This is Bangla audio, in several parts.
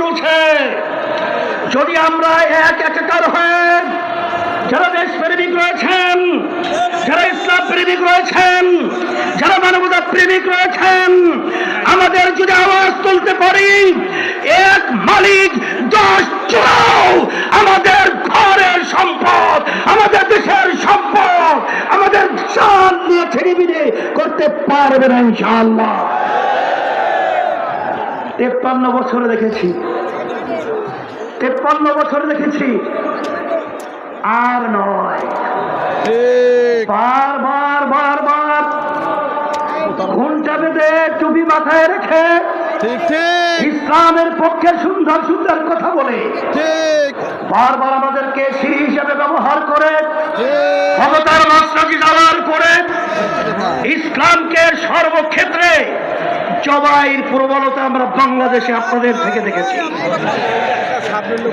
চলছে। যদি আমরা একাকার হয়ে যারা দেশপ্রেমিক রয়েছেন, যারা ইসলাম প্রেমিক রয়েছেন, যারা মানবতা প্রেমিক রয়েছেন, আমাদের যদি আওয়াজ তুলতে পারি, এক মালিক 10 চোরাও আমাদের ঘরের সম্পদ, আমাদের দেশের সম্পদ, আমাদের জান দিয়ে ছেড়ে করতে পারবে না ইনশাআল্লাহ। 53 বছরে দেখেছি, 53 বছরে দেখেছি, আর নয়। বারবার বারবার ঘুমটা বেঁধে টুপি মাথায় রেখে ইসলামের পক্ষে সুন্দর সুন্দর কথা বলে বারবার আমাদেরকে সিঁড়ি হিসেবে ব্যবহার করে ক্ষমতার মাসরাজি ব্যবহার করে ইসলামকে সর্বক্ষেত্রে জবাইয়ের প্রবণতা আমরা বাংলাদেশে আপনাদের থেকে দেখেছি।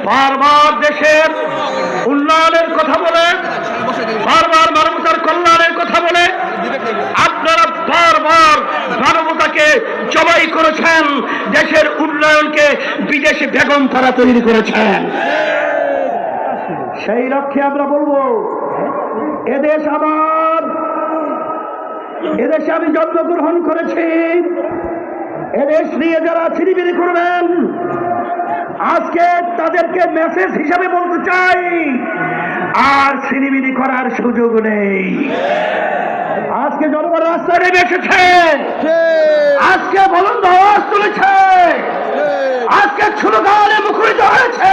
বারবার দেশের উন্নয়নের কথা বলে, বারবার মানবতার কল্যাণের কথা বলে আপনারা বারবার মানবতাকে জবাই করেছেন, দেশের উন্নয়নকে বিদেশে বেগম তারা তৈরি করেছেন। সেই লক্ষ্যে আমরা বলবো, এদেশ আমার, এদেশে আমি জন্মগ্রহণ করেছি, এদেশ নিয়ে যারা ছিনিমিনি করবেন আজকে তাদেরকে মেসেজ হিসাবে বলতে চাই, আর ছিনিমিনি করার সুযোগ নেই। আজকে জনগণ রাস্তায় নেমে এসেছে, আজকে বুলন্দ আওয়াজ তুলেছে, আজকে স্লোগানে মুখরিত হয়েছে।